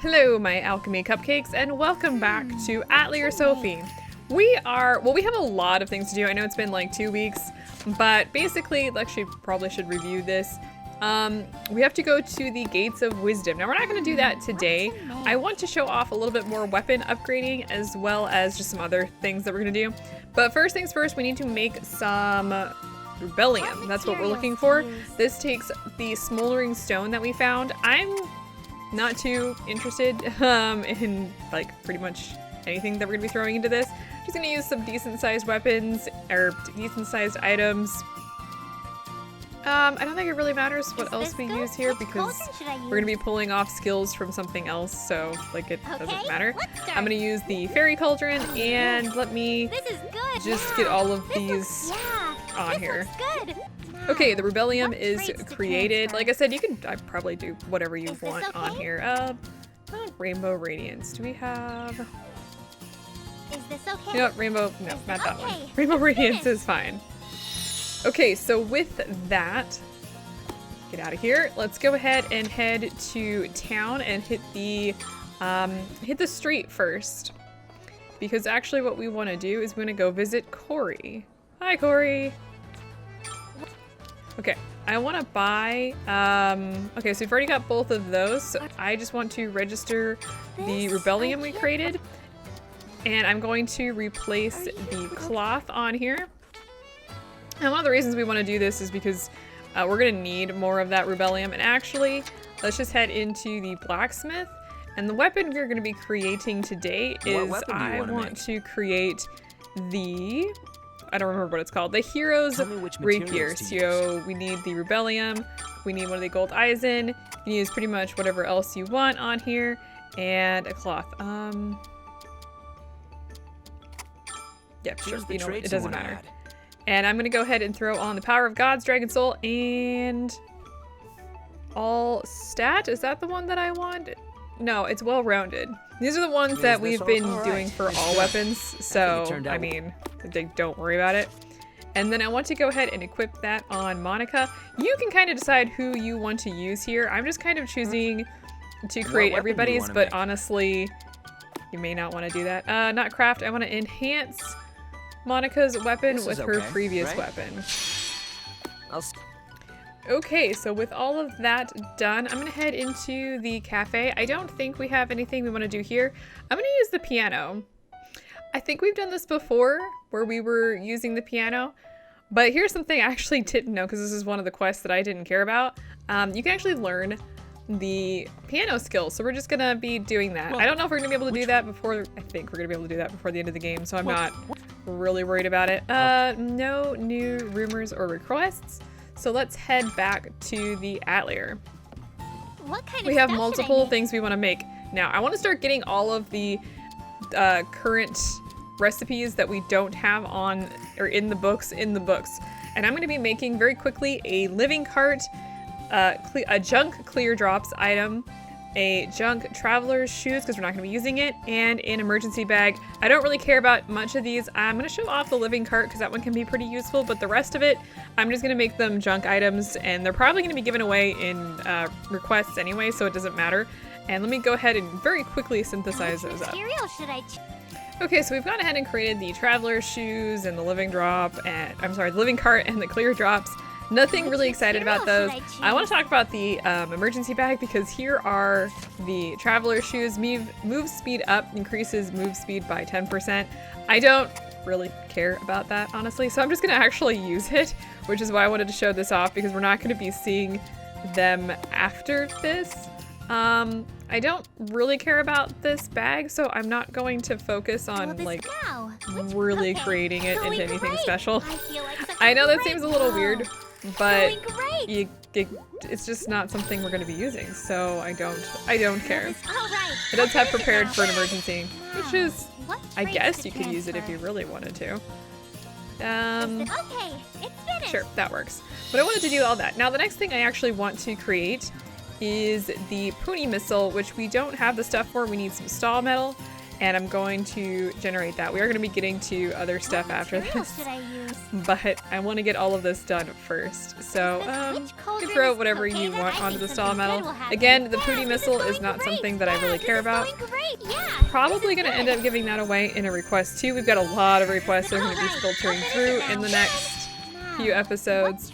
Hello, my alchemy cupcakes, and welcome back to Atelier Sophie. We have a lot of things to do. I know it's been like 2 weeks, but basically, actually probably should review this. We have to go to the Gates of Wisdom. Now, we're not going to do that today. I want to show off a little bit more weapon upgrading as well as just some other things that we're going to do. But first things first, we need to make some rebellium. That's what we're looking for. This takes the smoldering stone that we found. I'm not too interested in like pretty much anything that we're gonna be throwing into this. Just gonna use some decent sized weapons or decent sized items. I don't think it really matters what else we use here because we're gonna be pulling off skills from something else, so like it doesn't matter. I'm gonna use the fairy cauldron and let me just get all of these on here. Okay, the rebellium is created. Like I said, I'd probably do whatever you want on here. Rainbow Radiance. Do we have? Is this okay? You know what, Rainbow, no, not that one. Rainbow Radiance is fine. Okay, so with that, get out of here. Let's go ahead and head to town and hit the street first. Because actually what we want to do is we're going to go visit Corey. Hi, Corey. Okay, I want to buy, okay, so we've already got both of those. So I just want to register the rebellium we created. And I'm going to replace the cloth on here. And one of the reasons we want to do this is because we're going to need more of that rebellium. And actually, let's just head into the blacksmith. And the weapon we're going to be creating today is I want to create the... I don't remember what it's called. The Hero's Rapier. So we need the rebellium. We need one of the gold eisen. You can use pretty much whatever else you want on here. And a cloth. Yeah, sure. You know what? It doesn't matter. And I'm going to go ahead and throw on the Power of God's Dragon Soul and all stat. Is that the one that I want? No, it's well-rounded. These are the ones that we've been doing for all weapons, so, I mean, don't worry about it. And then I want to go ahead and equip that on Monica. You can kind of decide who you want to use here. I'm just kind of choosing to create everybody's, but honestly, you may not want to do that. Not craft, I want to enhance Monica's weapon with her previous weapon. Okay, so with all of that done, I'm gonna head into the cafe. I don't think we have anything we want to do here. I'm gonna use the piano. I think we've done this before where we were using the piano, but here's something I actually didn't know because this is one of the quests that I didn't care about. You can actually learn the piano skills, so we're just gonna be doing that. I don't know if we're gonna be able to do that before, I think we're gonna be able to do that before the end of the game, so I'm not really worried about it. No new rumors or requests. So let's head back to the Atelier. We have multiple things we want to make. Now, I want to start getting all of the current recipes that we don't have on or in the books. And I'm going to be making very quickly a living cart, a junk clear drops item, a junk traveler's shoes because we're not going to be using it, and an emergency bag. I don't really care about much of these. I'm going to show off the living cart because that one can be pretty useful, but the rest of it, I'm just going to make them junk items, and they're probably going to be given away in requests anyway, so it doesn't matter. And let me go ahead and very quickly synthesize those up. Okay, so we've gone ahead and created the traveler's shoes and the living drop, and the living cart and the clear drops. Nothing really excited about those. I want to talk about the emergency bag because here are the traveler shoes. Move speed up increases move speed by 10%. I don't really care about that, honestly, so I'm just going to actually use it, which is why I wanted to show this off because we're not going to be seeing them after this. I don't really care about this bag, so I'm not going to focus on like really creating it into anything special. I know that seems a little weird, but it's just not something we're going to be using, so I don't care. It does have prepared for an emergency, which is, I guess you could use it if you really wanted to. Sure, that works. But I wanted to do all that. Now the next thing I actually want to create is the Puni missile, which we don't have the stuff for. We need some stall metal, and I'm going to generate that. We are going to be getting to other stuff after this, Should I use? but I want to get all of this done first. So you can throw whatever you want onto the stall metal. Again, the Pooty Missile is not something that I really care about. Probably going to end up giving that away in a request too. We've got a lot of requests that are going to be filtering through in the next few episodes.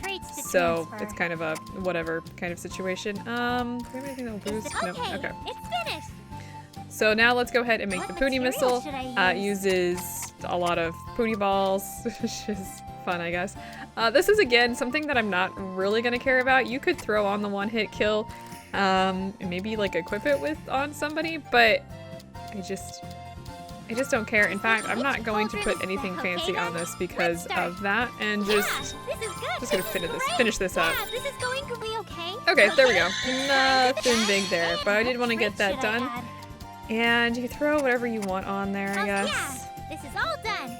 So it's kind of a whatever kind of situation. Do we have anything that will boost? No. Okay. It's finished. So now let's go ahead and make the Pooty Missile. It uses a lot of Pooty balls, which is fun, I guess. This is, again, something that I'm not really going to care about. You could throw on the one-hit kill and maybe, like, equip it on somebody, but I just don't care. In fact, I'm not going to put anything fancy on this because of that, and just gonna finish this up. This is going to be okay. Okay, there we go. Nothing big there, but I did want to get that done. And you throw whatever you want on there, I guess. Yeah, this is all done.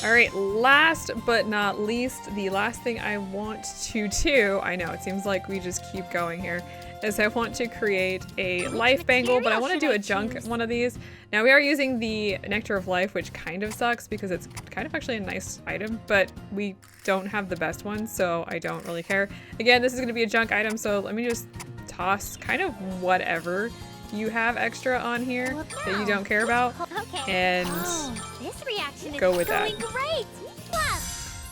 All right, last but not least, the last thing I want to do, I know it seems like we just keep going here, is I want to create a life bangle, but I want to do a junk one of these. Now we are using the Nectar of Life, which kind of sucks because it's kind of actually a nice item, but we don't have the best one, so I don't really care. Again, this is going to be a junk item, so let me just toss kind of whatever you have extra on here that you don't care about, and this reaction go with that. Great.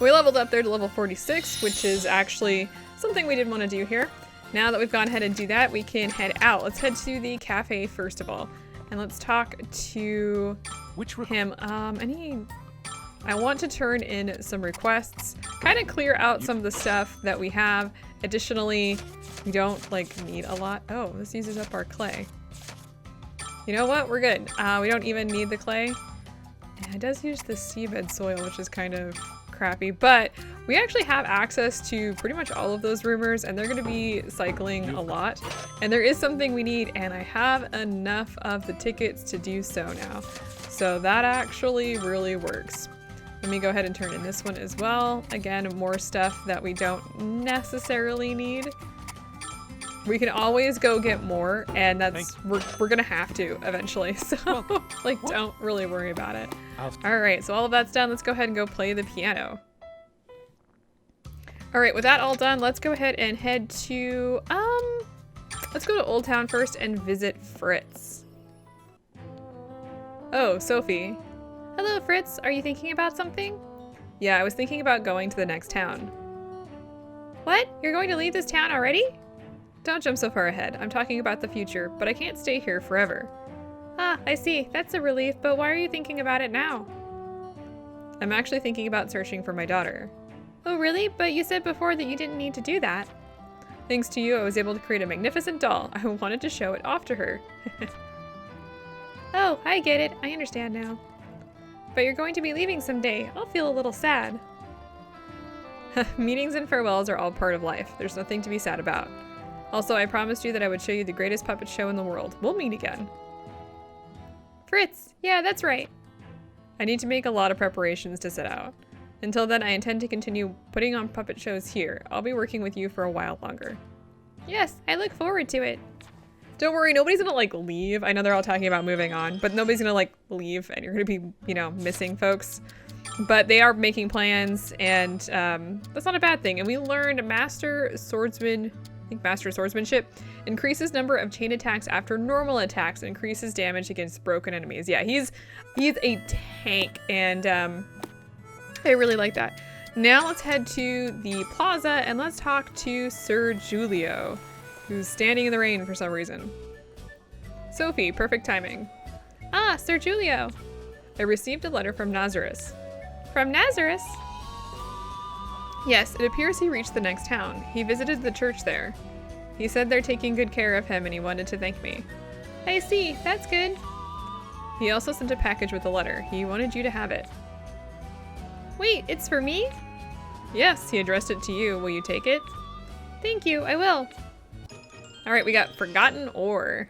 We leveled up there to level 46, which is actually something we did want to do here. Now that we've gone ahead and do that, we can head out. Let's head to the cafe first of all, and let's talk to him. I want to turn in some requests, kind of clear out some of the stuff that we have. Additionally, we don't like need a lot. Oh, this uses up our clay. You know what? We're good. We don't even need the clay. And it does use the seabed soil, which is kind of crappy, but we actually have access to pretty much all of those rumors, and they're going to be cycling a lot. And there is something we need, and I have enough of the tickets to do so now. So that actually really works. Let me go ahead and turn in this one as well. Again, more stuff that we don't necessarily need. We can always go get more, and that's we're gonna have to eventually, so like don't really worry about it. All right, so all of that's done. Let's go ahead and go play the piano. All right, with that all done, let's go ahead and head to let's go to Old Town first and visit Fritz. Oh, Sophie. Hello, Fritz. Are you thinking about something? Yeah, I was thinking about going to the next town. What? You're going to leave this town already? Don't jump so far ahead. I'm talking about the future, but I can't stay here forever. Ah, I see. That's a relief, but why are you thinking about it now? I'm actually thinking about searching for my daughter. Oh, really? But you said before that you didn't need to do that. Thanks to you, I was able to create a magnificent doll. I wanted to show it off to her. Oh, I get it. I understand now. But you're going to be leaving someday. I'll feel a little sad. Meetings and farewells are all part of life. There's nothing to be sad about. Also, I promised you that I would show you the greatest puppet show in the world. We'll meet again. Fritz! Yeah, that's right. I need to make a lot of preparations to set out. Until then, I intend to continue putting on puppet shows here. I'll be working with you for a while longer. Yes, I look forward to it. Don't worry, nobody's gonna like leave. I know they're all talking about moving on, but nobody's gonna like leave and you're gonna be, you know, missing folks. But they are making plans, and that's not a bad thing. And we learned Master Swordsmanship increases number of chain attacks after normal attacks, and increases damage against broken enemies. Yeah, he's a tank, and I really like that. Now let's head to the plaza and let's talk to Sir Giulio, who's standing in the rain for some reason. Sophie, perfect timing. Ah, Sir Giulio. I received a letter from Nazareth. From Nazareth? Yes, it appears he reached the next town. He visited the church there. He said they're taking good care of him and he wanted to thank me. I see, that's good. He also sent a package with a letter. He wanted you to have it. Wait, it's for me? Yes, he addressed it to you. Will you take it? Thank you, I will. All right, we got Forgotten Ore.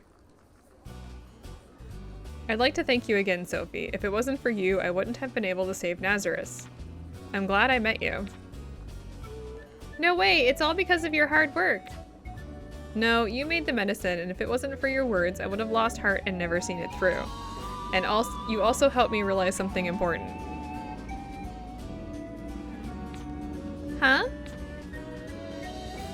I'd like to thank you again, Sophie. If it wasn't for you, I wouldn't have been able to save Nazareth. I'm glad I met you. No way, it's all because of your hard work. No, you made the medicine, and if it wasn't for your words, I would have lost heart and never seen it through. And also, you also helped me realize something important. Huh?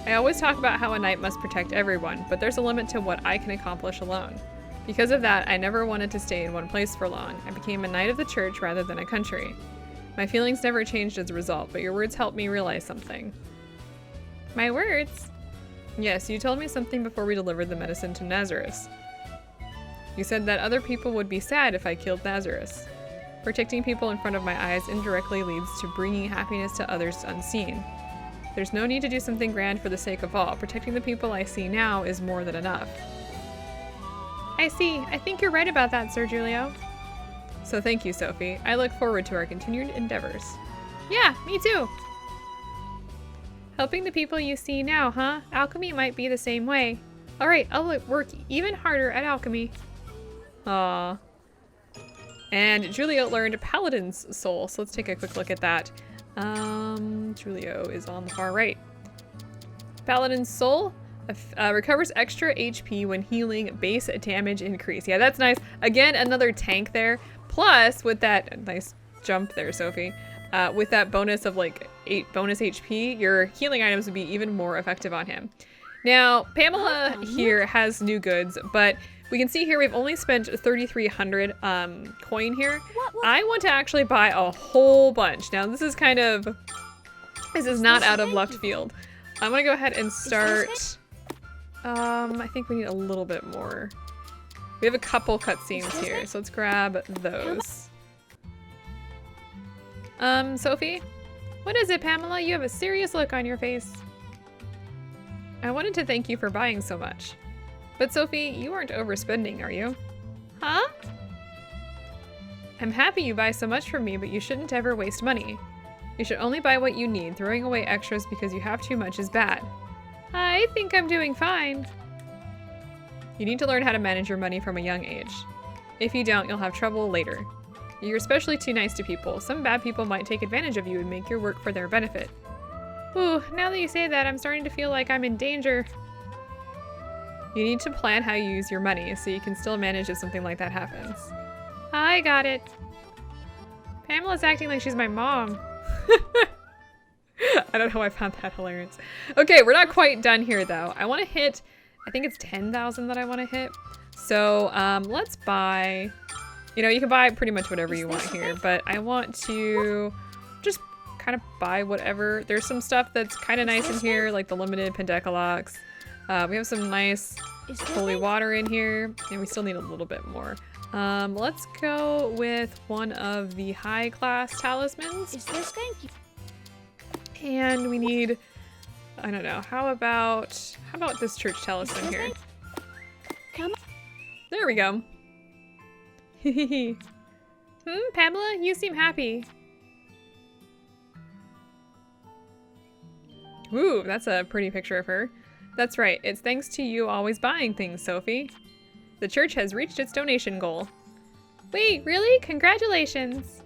I always talk about how a knight must protect everyone, but there's a limit to what I can accomplish alone. Because of that, I never wanted to stay in one place for long. I became a knight of the church rather than a country. My feelings never changed as a result, but your words helped me realize something. My words? Yes, you told me something before we delivered the medicine to Nazareth. You said that other people would be sad if I killed Nazareth. Protecting people in front of my eyes indirectly leads to bringing happiness to others unseen. There's no need to do something grand for the sake of all. Protecting the people I see now is more than enough. I see. I think you're right about that, Sir Giulio. So thank you, Sophie. I look forward to our continued endeavors. Yeah, me too. Helping the people you see now, huh? Alchemy might be the same way. Alright, I'll work even harder at alchemy. Aww. And Giulio learned Paladin's Soul, so let's take a quick look at that. Giulio is on the far right. Paladin's Soul recovers extra HP when healing base damage increase. Yeah, that's nice. Again, another tank there. Plus, with that nice jump there, Sophie, with that bonus of like 8 bonus HP, your healing items would be even more effective on him. Now, Pamela here has new goods, but we can see here we've only spent 3,300 coin here. I want to actually buy a whole bunch. Now, this is not out of left field. I'm gonna go ahead and start. I think we need a little bit more. We have a couple cutscenes here, so let's grab those. Sophie? What is it, Pamela? You have a serious look on your face. I wanted to thank you for buying so much. But Sophie, you aren't overspending, are you? Huh? I'm happy you buy so much from me, but you shouldn't ever waste money. You should only buy what you need. Throwing away extras because you have too much is bad. I think I'm doing fine. You need to learn how to manage your money from a young age. If you don't, you'll have trouble later. You're especially too nice to people. Some bad people might take advantage of you and make your work for their benefit. Ooh, now that you say that, I'm starting to feel like I'm in danger. You need to plan how you use your money so you can still manage if something like that happens. I got it. Pamela's acting like she's my mom. I don't know why I found that hilarious. Okay, we're not quite done here though. I want to hit, I think it's 10,000 that I want to hit. So let's buy, you know, you can buy pretty much whatever you want here, but I want to just kind of buy whatever. There's some stuff that's kind of nice in here, like the limited Pendecalox. We have some nice holy water in here, and we still need a little bit more. Let's go with one of the high class talismans. Is this going to... And we need, I don't know, how about this church talisman here? Come on. There we go. Pamela, you seem happy. Ooh, that's a pretty picture of her. That's right, it's thanks to you always buying things, Sophie. The church has reached its donation goal. Wait, really? Congratulations!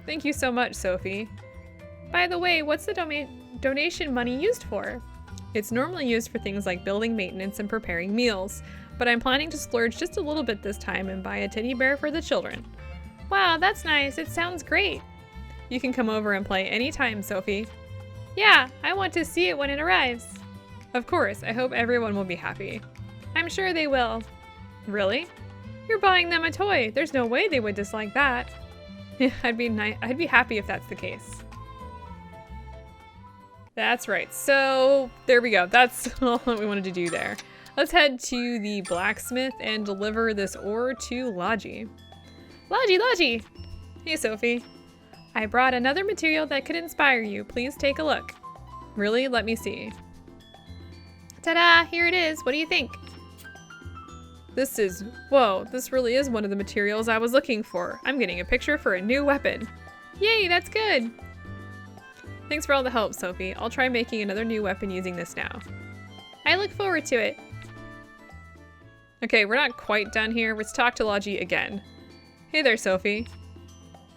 Thank you so much, Sophie. By the way, what's the donation money used for? It's normally used for things like building maintenance and preparing meals, but I'm planning to splurge just a little bit this time and buy a teddy bear for the children. Wow, that's nice. It sounds great. You can come over and play anytime, Sophie. Yeah, I want to see it when it arrives. Of course, I hope everyone will be happy. I'm sure they will. Really? You're buying them a toy. There's no way they would dislike that. I'd be happy if that's the case. That's right. So there we go. That's all that we wanted to do there. Let's head to the blacksmith and deliver this ore to Logi. Logi! Hey, Sophie. I brought another material that could inspire you. Please take a look. Really? Let me see. Ta-da! Here it is. What do you think? Whoa, this really is one of the materials I was looking for. I'm getting a picture for a new weapon. Yay, that's good. Thanks for all the help, Sophie. I'll try making another new weapon using this now. I look forward to it. Okay, we're not quite done here. Let's talk to Logi again. Hey there, Sophie.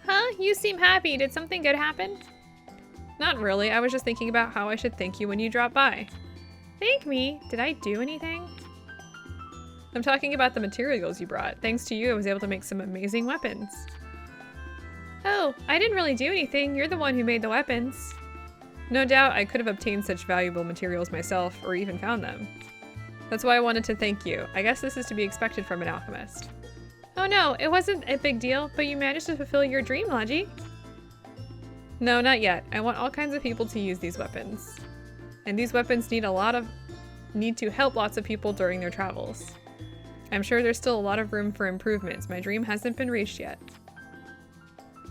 Huh? You seem happy. Did something good happen? Not really. I was just thinking about how I should thank you when you drop by. Thank me? Did I do anything? I'm talking about the materials you brought. Thanks to you, I was able to make some amazing weapons. Oh, I didn't really do anything. You're the one who made the weapons. No doubt I could have obtained such valuable materials myself, or even found them. That's why I wanted to thank you. I guess this is to be expected from an alchemist. Oh no, it wasn't a big deal, but you managed to fulfill your dream, Logi. No, not yet. I want all kinds of people to use these weapons. And these weapons need to help lots of people during their travels. I'm sure there's still a lot of room for improvements. My dream hasn't been reached yet.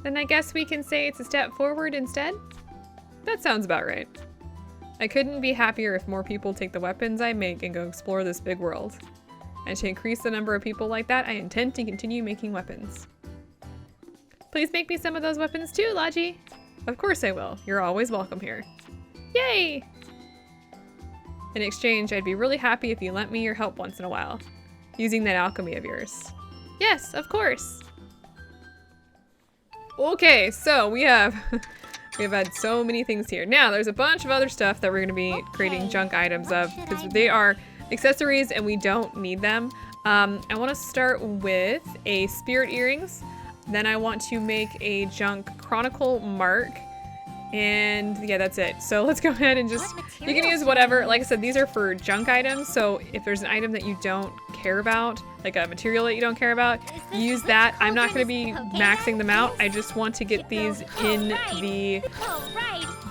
Then I guess we can say it's a step forward instead? That sounds about right. I couldn't be happier if more people take the weapons I make and go explore this big world. And to increase the number of people like that, I intend to continue making weapons. Please make me some of those weapons too, Logi. Of course I will. You're always welcome here. Yay! In exchange, I'd be really happy if you lent me your help once in a while, using that alchemy of yours. Yes, of course. Okay, so we have had so many things here. Now, there's a bunch of other stuff that we're going to be creating junk items of, because they are accessories and we don't need them. I want to start with a spirit earrings. Then I want to make a junk Chronicle Mark. And yeah, that's it. So let's go ahead and just, you can use whatever. Like I said, these are for junk items. So if there's an item that you don't care about, like a material that you don't care about, use that. I'm not going to be maxing them out. I just want to get these in the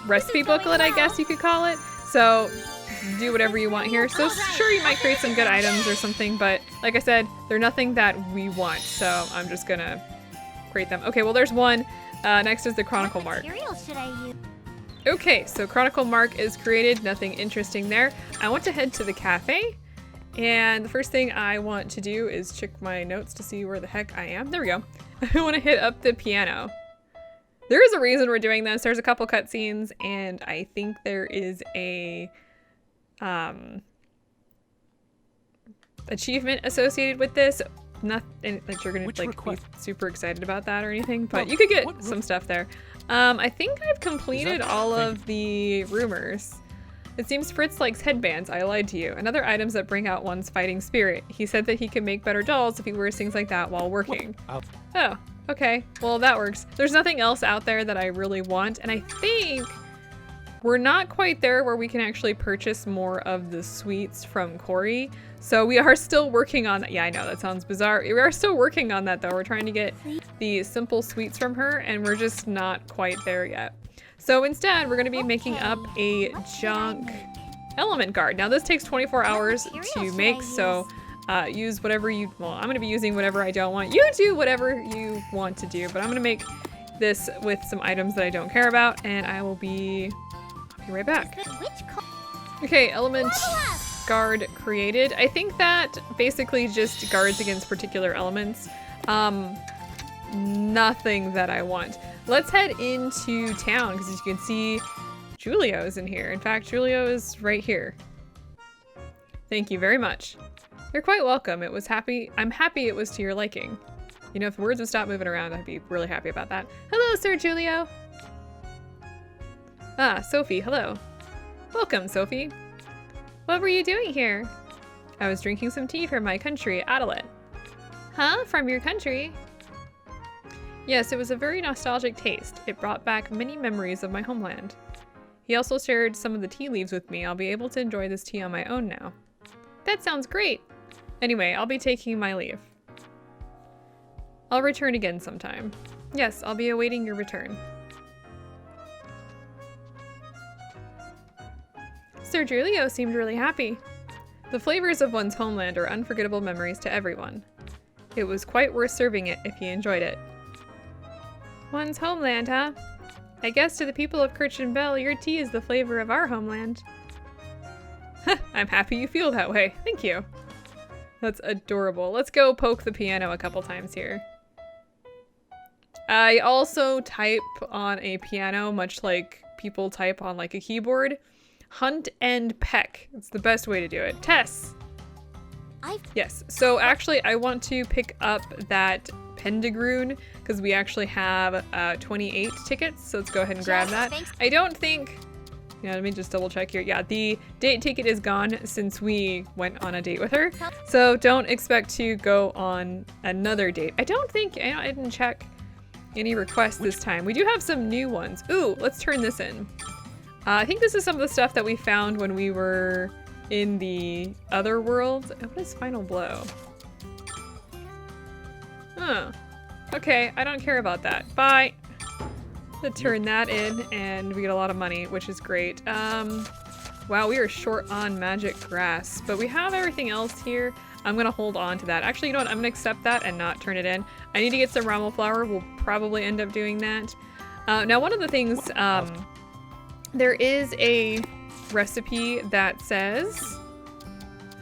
recipe booklet, I guess you could call it. So do whatever you want here. So sure, you might create some good items or something, but like I said, they're nothing that we want. So I'm just going to create them. Okay, well, there's one. Next is the Chronicle Mark. Okay, so Chronicle Mark is created. Nothing interesting there. I want to head to the cafe. And the first thing I want to do is check my notes to see where the heck I am. There we go. I want to hit up the piano. There is a reason we're doing this. There's a couple cutscenes, and I think there is a achievement associated with this. Not that you're gonna be super excited about that or anything, but you could get some stuff there. I think I've completed all of the rumors. It seems Fritz likes headbands. I lied to you. And other items that bring out one's fighting spirit. He said that he could make better dolls if he wears things like that while working. Oh, okay. Well, that works. There's nothing else out there that I really want, and I think we're not quite there where we can actually purchase more of the sweets from Corey. So we are still working on that. Yeah, I know, that sounds bizarre. We are still working on that though. We're trying to get the simple sweets from her, and we're just not quite there yet. So instead, we're gonna be making up a junk element guard. Now this takes 24 hours to make, so use whatever you, well, I'm gonna be using whatever I don't want. You do whatever you want to do, but I'm gonna make this with some items that I don't care about, and I'll be right back. Okay, element guard created. I think that basically just guards against particular elements. Nothing that I want. Let's head into town, because as you can see, Giulio is in here. In fact, Giulio is right here. Thank you very much. You're quite welcome. I'm happy it was to your liking. You know, if words would stop moving around, I'd be really happy about that. Hello, Sir Giulio. Ah, Sophie, hello. Welcome, Sophie. What were you doing here? I was drinking some tea from my country, Atelier. Huh? From your country? Yes, it was a very nostalgic taste. It brought back many memories of my homeland. He also shared some of the tea leaves with me. I'll be able to enjoy this tea on my own now. That sounds great. Anyway, I'll be taking my leave. I'll return again sometime. Yes, I'll be awaiting your return. Sir Giulio seemed really happy. The flavors of one's homeland are unforgettable memories to everyone. It was quite worth serving it if he enjoyed it. One's homeland, huh? I guess to the people of Kirchen Bell, your tea is the flavor of our homeland. I'm happy you feel that way. Thank you. That's adorable. Let's go poke the piano a couple times here. I also type on a piano, much like people type on like a keyboard. Hunt and peck. It's the best way to do it. Tess! Yes, so actually I want to pick up that Pendegroon because we actually have 28 tickets, so let's go ahead and grab that. I don't think Yeah, let me just double check here. Yeah, the date ticket is gone since we went on a date with her. So don't expect to go on another date. I don't think, I didn't check any requests this time. We do have some new ones. Ooh, let's turn this in. I think this is some of the stuff that we found when we were in the other world. What is Final Blow? Huh. Okay, I don't care about that. Bye. Let's turn that in and we get a lot of money, which is great. Wow, we are short on magic grass, but we have everything else here. I'm gonna hold on to that. Actually, you know what? I'm gonna accept that and not turn it in. I need to get some Rommel flour. We'll probably end up doing that. Now, one of the things, there is a recipe that says,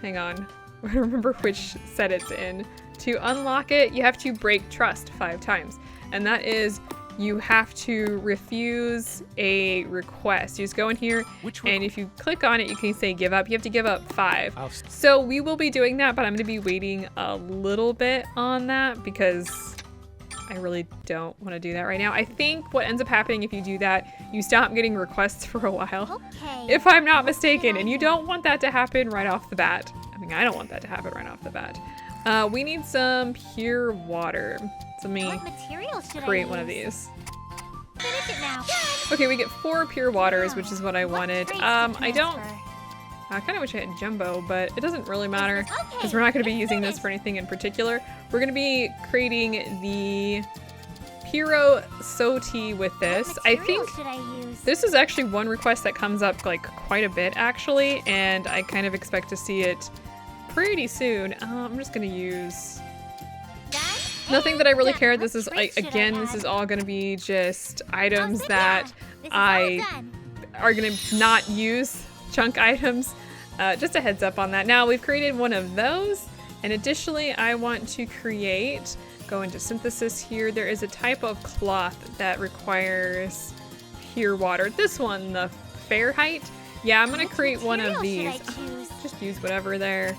hang on, I don't remember which set it's in. To unlock it, you have to break trust 5 times. And that is, you have to refuse a request. You just go in here, and if you click on it, you can say give up. You have to give up 5. So we will be doing that, but I'm gonna be waiting a little bit on that because I really don't want to do that right now. I think what ends up happening if you do that, you stop getting requests for a while. Okay. If I'm not mistaken, and you don't want that to happen right off the bat. I mean, I don't want that to happen right off the bat. We need some pure water. So let me What material should create I one of use? these. Finish it now. Okay, we get 4 pure waters, which is what I wanted. traits to I don't, transfer? I kind of wish I had jumbo, but it doesn't really matter Okay, because we're not going to be it's using this finished. for anything in particular. We're going to be creating the Hero Sophie with this. What I material think should I use? this is actually one request that comes up like quite a bit actually, and I kind of expect to see it pretty soon. I'm just going to use Done? nothing that I really Done. care. What This is traits should I again, this add? is all going to be just items sit that down. This is I all done. are gonna not use chunk items. Just a heads up on that. Now we've created one of those, and additionally I want to create, go into synthesis here, there is a type of cloth that requires pure water. This one, the Fahrenheit. Yeah, I'm gonna Which create one of material these. should I choose? Just use whatever there.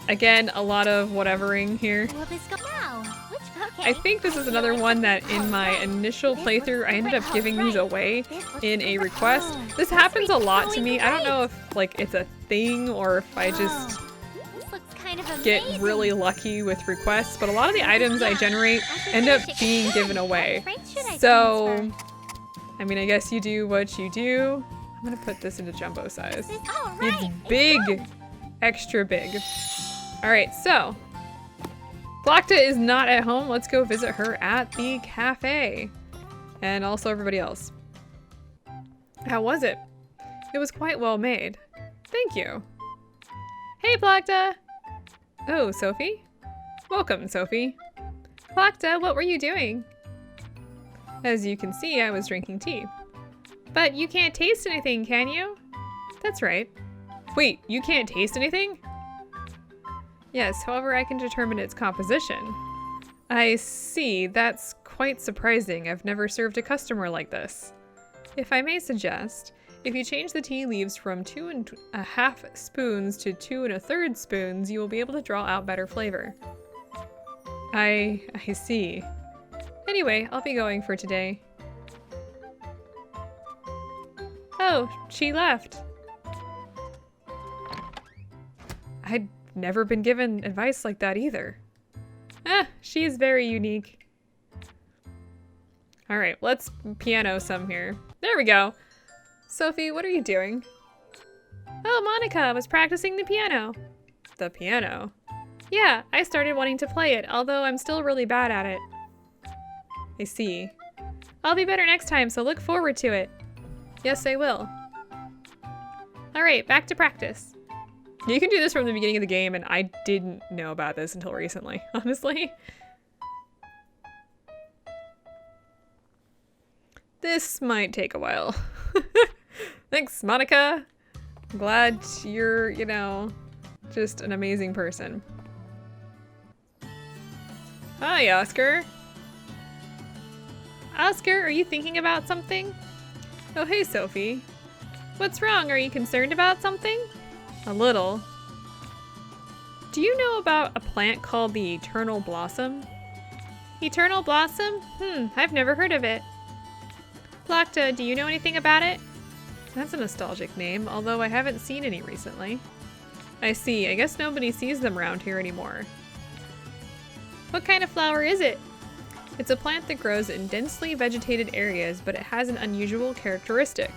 Again, a lot of whatevering here. Will this go now? Which I think this is another one that in my initial playthrough, I ended up giving these away in a request. This happens a lot to me. I don't know if like it's a thing or if I just This looks kind of get amazing. really lucky with requests, but a lot of the items I generate end up being given away. What traits should I So, transfer? I mean, I guess you do what you do. I'm gonna put this into jumbo size. All right. It's big, extra big. All right, so Plachta is not at home. Let's go visit her at the cafe. And also everybody else. How was it? It was quite well made. Thank you. Hey, Plachta. Oh, Sophie? Welcome, Sophie. Plachta, what were you doing? As you can see, I was drinking tea. But you can't taste anything, can you? That's right. Wait, you can't taste anything? Yes, however, I can determine its composition. I see, that's quite surprising. I've never served a customer like this. If I may suggest, if you change the tea leaves from 2½ spoons to 2 1/3 spoons, you will be able to draw out better flavor. I see. Anyway, I'll be going for today. Oh, she left. I'd never been given advice like that either. She's very unique. All right, let's piano some here. There we go. Sophie, what are you doing? Oh, Monica was practicing the piano. The piano? Yeah, I started wanting to play it, although I'm still really bad at it. I see. I'll be better next time, so look forward to it. Yes, I will. All right, back to practice. You can do this from the beginning of the game, and I didn't know about this until recently, honestly. This might take a while. Thanks, Monica. I'm glad you're, you know, just an amazing person. Hi, Oscar. Oscar, are you thinking about something? Oh, hey, Sophie. What's wrong? Are you concerned about something? A little. Do you know about a plant called the Eternal Blossom? Eternal Blossom? I've never heard of it. Plachta, do you know anything about it? That's a nostalgic name, although I haven't seen any recently. I see. I guess nobody sees them around here anymore. What kind of flower is it? It's a plant that grows in densely vegetated areas, but it has an unusual characteristic.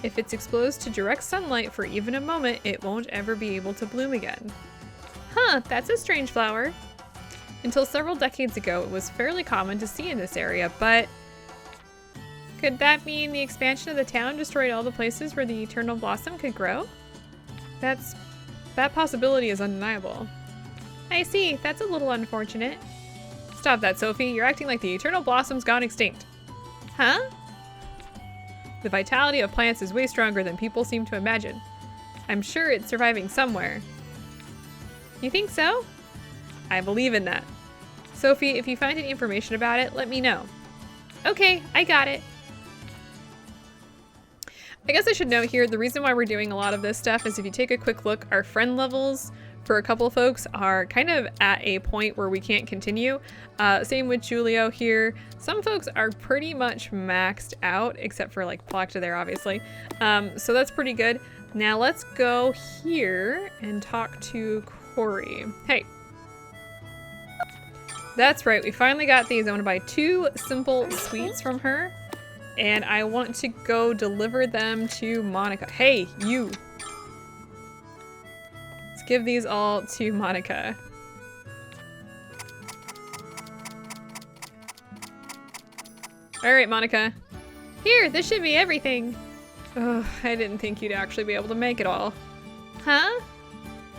If it's exposed to direct sunlight for even a moment, it won't ever be able to bloom again. Huh, that's a strange flower. Until several decades ago, it was fairly common to see in this area, but could that mean the expansion of the town destroyed all the places where the eternal blossom could grow? That possibility is undeniable. I see, that's a little unfortunate. Stop that, Sophie. You're acting like the eternal blossom's gone extinct. Huh? The vitality of plants is way stronger than people seem to imagine. I'm sure it's surviving somewhere. You think so? I believe in that. Sophie, if you find any information about it, let me know. Okay, I got it. I guess I should note here, the reason why we're doing a lot of this stuff is if you take a quick look, our friend levels for a couple folks are kind of at a point where we can't continue. Same with Giulio here. Some folks are pretty much maxed out, except for like Plachta there, obviously. So that's pretty good. Now let's go here and talk to Corey. Hey. That's right, we finally got these. I want to buy 2 simple sweets from her. And I want to go deliver them to Monica. Hey, you. Let's give these all to Monica. All right, Monica. Here, this should be everything. Oh, I didn't think you'd actually be able to make it all. Huh?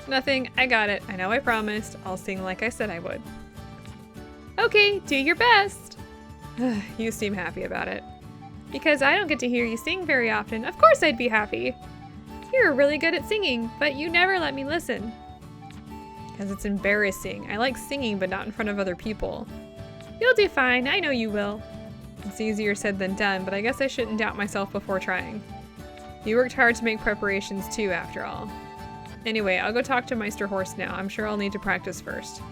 Nothing, I got it. I know I promised. I'll sing like I said I would. Okay, do your best. You seem happy about it. Because I don't get to hear you sing very often. Of course I'd be happy. You're really good at singing, but you never let me listen. Because it's embarrassing. I like singing, but not in front of other people. You'll do fine, I know you will. It's easier said than done, but I guess I shouldn't doubt myself before trying. You worked hard to make preparations too, after all. Anyway, I'll go talk to Meister Horst now. I'm sure I'll need to practice first.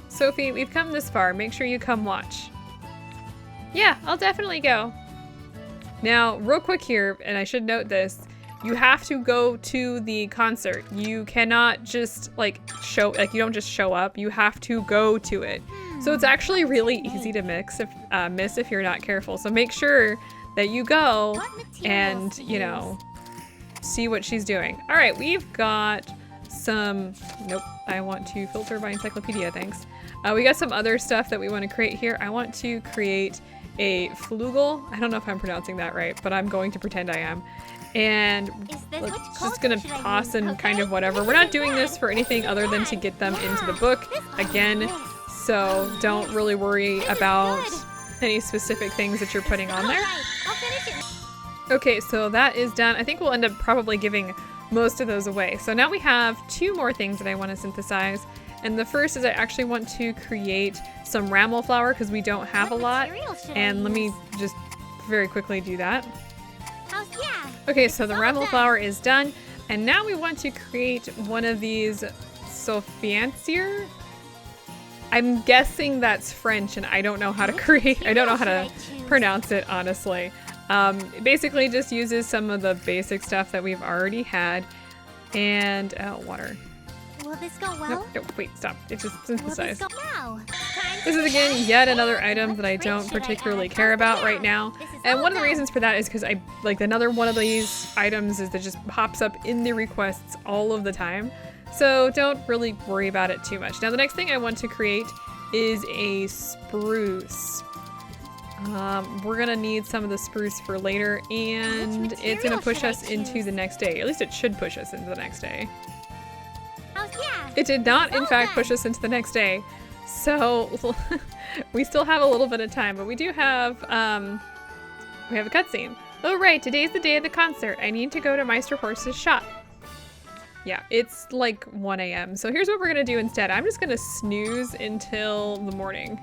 Sophie, we've come this far. Make sure you come watch. Yeah, I'll definitely go. Now, real quick here, and I should note this, you have to go to the concert. You cannot just you don't just show up. You have to go to it. So it's actually really easy to miss if you're not careful. So make sure that you go and, you know, see what she's doing. All right, we've got some, nope, I want to filter by encyclopedia, thanks. We got some other stuff that we want to create here. I want to create a flugel. I don't know if I'm pronouncing that right, but I'm going to pretend I am. And just gonna toss and kind of whatever. We're not doing this for anything other than to get them into the book again, so don't really worry about any specific things that you're putting on there. Okay, so that is done. I think we'll end up probably giving most of those away. So now we have 2 more things that I want to synthesize. And the first is I actually want to create some ramel flour because we don't have a lot. And let me just very quickly do that. Okay, so the ramel flour is done. And now we want to create one of these Sophiancier. I'm guessing that's French and I don't know how to create, I don't know how to pronounce it, honestly. It basically just uses some of the basic stuff that we've already had. And, water. Will this go well? No, wait, stop. It just synthesized. Now. This is again yet another item that I don't particularly care about right now. And one of the reasons for that is because I like another one of these items is that just pops up in the requests all of the time. So don't really worry about it too much. Now the next thing I want to create is a spruce. We're gonna need some of the spruce for later and it's gonna push us into the next day. At least it should push us into the next day. It did not, in fact, push us into the next day. So we still have a little bit of time, but we do have, we have a cutscene. Oh, right, today's the day of the concert. I need to go to Meister Horst's shop. Yeah, it's like 1 a.m. So here's what we're gonna do instead. I'm just gonna snooze until the morning.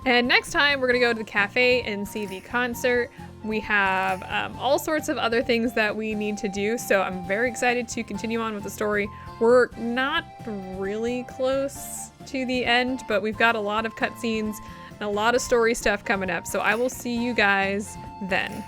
And next time, we're going to go to the cafe and see the concert. We have all sorts of other things that we need to do, so I'm very excited to continue on with the story. We're not really close to the end, but we've got a lot of cutscenes and a lot of story stuff coming up, so I will see you guys then.